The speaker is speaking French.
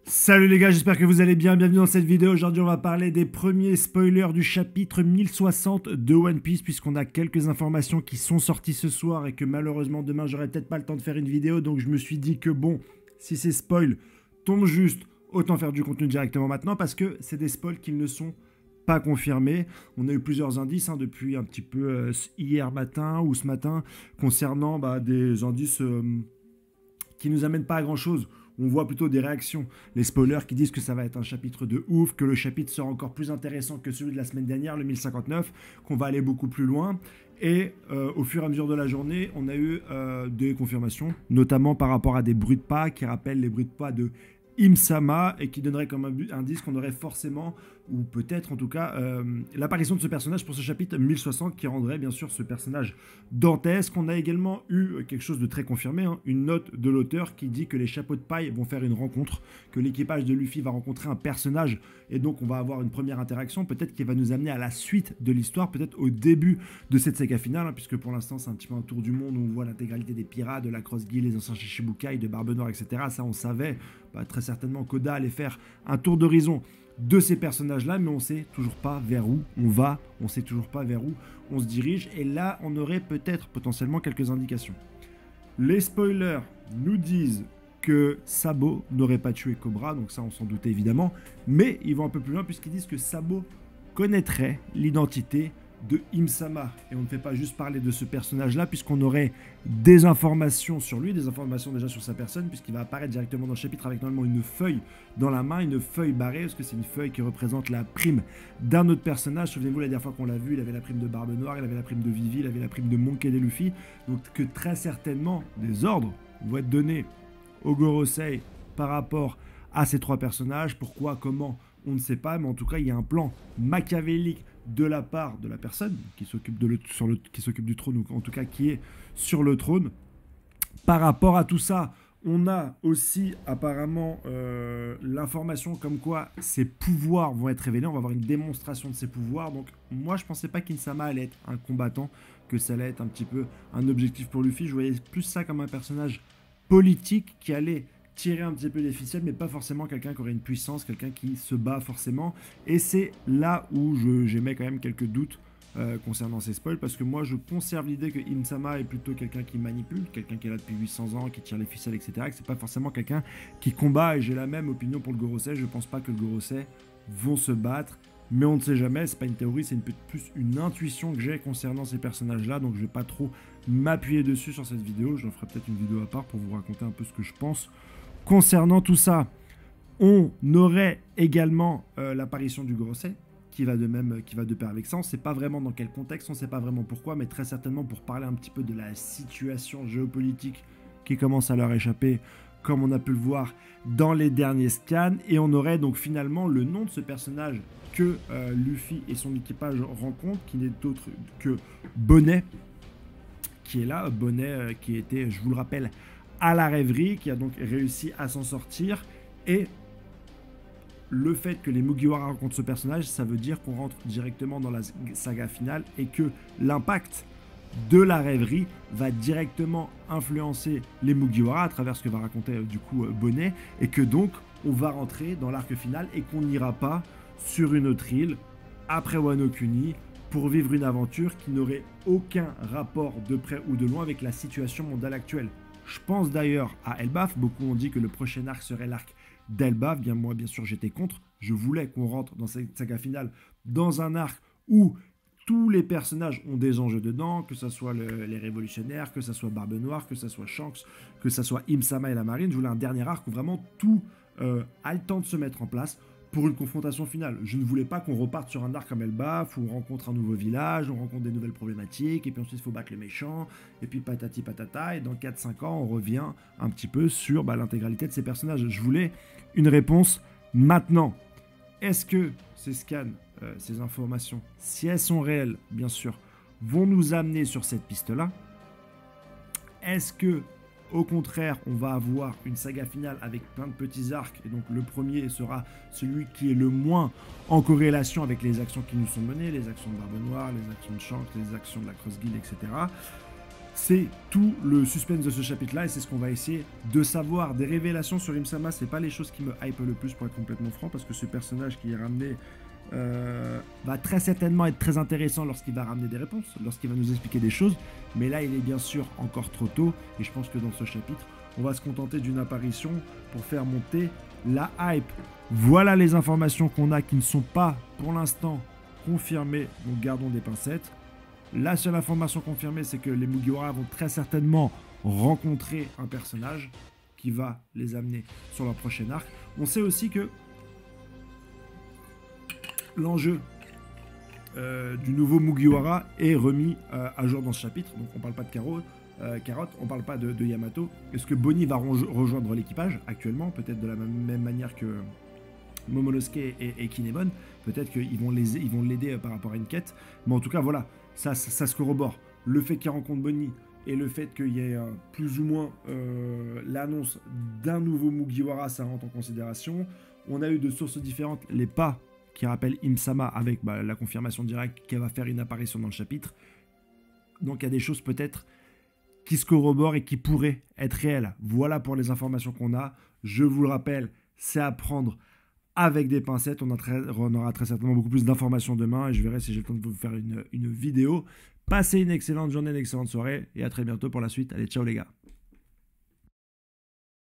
Salut les gars, j'espère que vous allez bien, bienvenue dans cette vidéo. Aujourd'hui on va parler des premiers spoilers du chapitre 1060 de One Piece, puisqu'on a quelques informations qui sont sorties ce soir et que malheureusement demain j'aurai peut-être pas le temps de faire une vidéo, donc je me suis dit que bon, si ces spoils tombent juste, autant faire du contenu directement maintenant, parce que c'est des spoils qui ne sont pas confirmés. On a eu plusieurs indices depuis un petit peu hier matin ou ce matin, concernant des indices qui nous amènent pas à grand chose. On voit plutôt des réactions. Les spoilers qui disent que ça va être un chapitre de ouf, que le chapitre sera encore plus intéressant que celui de la semaine dernière, le 1059, qu'on va aller beaucoup plus loin. Et au fur et à mesure de la journée, on a eu des confirmations, notamment par rapport à des bruits de pas qui rappellent les bruits de pas de Im-sama et qui donnerait comme indice qu'on aurait forcément, ou peut-être en tout cas, l'apparition de ce personnage pour ce chapitre 1060 qui rendrait bien sûr ce personnage dantesque. On a également eu quelque chose de très confirmé, une note de l'auteur qui dit que les chapeaux de paille vont faire une rencontre, que l'équipage de Luffy va rencontrer un personnage et donc on va avoir une première interaction, peut-être qui va nous amener à la suite de l'histoire, peut-être au début de cette saga finale, puisque pour l'instant c'est un petit peu un tour du monde où on voit l'intégralité des pirates, de la Cross Guild, les anciens Shichibukai, de Barbe Noire, etc. Ça on savait, très certainement qu'Oda allait faire un tour d'horizon de ces personnages-là, mais on sait toujours pas vers où on va, on sait toujours pas vers où on se dirige, et là on aurait peut-être potentiellement quelques indications. Les spoilers nous disent que Sabo n'aurait pas tué Cobra, donc ça on s'en doutait évidemment, mais ils vont un peu plus loin puisqu'ils disent que Sabo connaîtrait l'identité de Im-sama, et on ne fait pas juste parler de ce personnage-là, puisqu'on aurait des informations sur lui, des informations déjà sur sa personne, puisqu'il va apparaître directement dans le chapitre avec normalement une feuille dans la main, une feuille barrée, parce que c'est une feuille qui représente la prime d'un autre personnage. Souvenez-vous, la dernière fois qu'on l'a vu, il avait la prime de Barbe Noire, il avait la prime de Vivi, il avait la prime de Monkey D. Luffy, donc que très certainement des ordres vont être donnés au Gorosei par rapport à ces trois personnages. Pourquoi, comment, on ne sait pas, mais en tout cas, il y a un plan machiavélique de la part de la personne qui s'occupe du trône, ou en tout cas qui est sur le trône. Par rapport à tout ça, on a aussi apparemment l'information comme quoi ses pouvoirs vont être révélés. On va avoir une démonstration de ses pouvoirs. Donc moi je pensais pas qu'Insama allait être un combattant, que ça allait être un petit peu un objectif pour Luffy. Je voyais plus ça comme un personnage politique qui allait tirer un petit peu les ficelles, mais pas forcément quelqu'un qui aurait une puissance, quelqu'un qui se bat forcément. Et c'est là où j'émets quand même quelques doutes concernant ces spoils, parce que moi je conserve l'idée que Im-sama est plutôt quelqu'un qui manipule, quelqu'un qui est là depuis 800 ans, qui tire les ficelles, etc. Que c'est pas forcément quelqu'un qui combat, et j'ai la même opinion pour le Gorosei. Je pense pas que le Gorosei vont se battre, mais on ne sait jamais, c'est pas une théorie, c'est plus une intuition que j'ai concernant ces personnages-là, donc je vais pas trop m'appuyer dessus sur cette vidéo. J'en ferai peut-être une vidéo à part pour vous raconter un peu ce que je pense concernant tout ça. On aurait également l'apparition du Gorosei, qui va de pair avec ça. On ne sait pas vraiment dans quel contexte, on ne sait pas vraiment pourquoi, mais très certainement pour parler un petit peu de la situation géopolitique qui commence à leur échapper, comme on a pu le voir dans les derniers scans. Et on aurait donc finalement le nom de ce personnage que Luffy et son équipage rencontrent, qui n'est autre que Bonnet, qui est là. Bonnet qui était, je vous le rappelle, à la rêverie, qui a donc réussi à s'en sortir. Et le fait que les Mugiwara rencontrent ce personnage, ça veut dire qu'on rentre directement dans la saga finale, et que l'impact de la rêverie va directement influencer les Mugiwara à travers ce que va raconter du coup Bonnet, et que donc on va rentrer dans l'arc final et qu'on n'ira pas sur une autre île après Wano Kuni pour vivre une aventure qui n'aurait aucun rapport de près ou de loin avec la situation mondiale actuelle. Je pense d'ailleurs à Elbaf. Beaucoup ont dit que le prochain arc serait l'arc d'Elbaf. Bien, moi, bien sûr, j'étais contre. Je voulais qu'on rentre dans cette saga finale dans un arc où tous les personnages ont des enjeux dedans, que ce soit les révolutionnaires, que ce soit Barbe Noire, que ce soit Shanks, que ce soit Im-sama et la marine. Je voulais un dernier arc où vraiment tout a le temps de se mettre en place pour une confrontation finale. Je ne voulais pas qu'on reparte sur un arc comme Elbaf, où on rencontre un nouveau village, on rencontre des nouvelles problématiques, et puis ensuite il faut battre les méchants, et puis patati patata, et dans 4-5 ans, on revient un petit peu sur l'intégralité de ces personnages. Je voulais une réponse maintenant. Est-ce que ces scans, ces informations, si elles sont réelles, bien sûr, vont nous amener sur cette piste-là? Est-ce que au contraire, on va avoir une saga finale avec plein de petits arcs, et donc le premier sera celui qui est le moins en corrélation avec les actions qui nous sont menées, les actions de Barbe Noire, les actions de Shanks, les actions de la Cross Guild, etc. C'est tout le suspense de ce chapitre-là et c'est ce qu'on va essayer de savoir. Des révélations sur Im-sama, c'est pas les choses qui me hype le plus pour être complètement franc, parce que ce personnage qui est ramené va très certainement être très intéressant lorsqu'il va ramener des réponses, lorsqu'il va nous expliquer des choses, mais là il est bien sûr encore trop tôt et je pense que dans ce chapitre, on va se contenter d'une apparition pour faire monter la hype. Voilà les informations qu'on a qui ne sont pas pour l'instant confirmées, donc gardons des pincettes. La seule information confirmée, c'est que les Mugiwara vont très certainement rencontrer un personnage qui va les amener sur leur prochain arc. On sait aussi que l'enjeu du nouveau Mugiwara est remis à jour dans ce chapitre. Donc on ne parle pas de Carotte, on ne parle pas de Yamato. Est-ce que Bonnie va rejoindre l'équipage actuellement? Peut-être de la même manière que Momonosuke et Kinemon. Peut-être qu'ils vont l'aider par rapport à une quête. Mais en tout cas, voilà, ça se corrobore. Le fait qu'il rencontre Bonnie et le fait qu'il y ait plus ou moins l'annonce d'un nouveau Mugiwara, ça rentre en considération. On a eu de sources différentes les pas qui rappellent Im-sama avec la confirmation directe qu'elle va faire une apparition dans le chapitre. Donc il y a des choses peut-être qui se corroborent et qui pourraient être réelles. Voilà pour les informations qu'on a. Je vous le rappelle, c'est à prendre avec des pincettes. On aura très certainement beaucoup plus d'informations demain et je verrai si j'ai le temps de vous faire une vidéo. Passez une excellente journée, une excellente soirée et à très bientôt pour la suite. Allez, ciao les gars.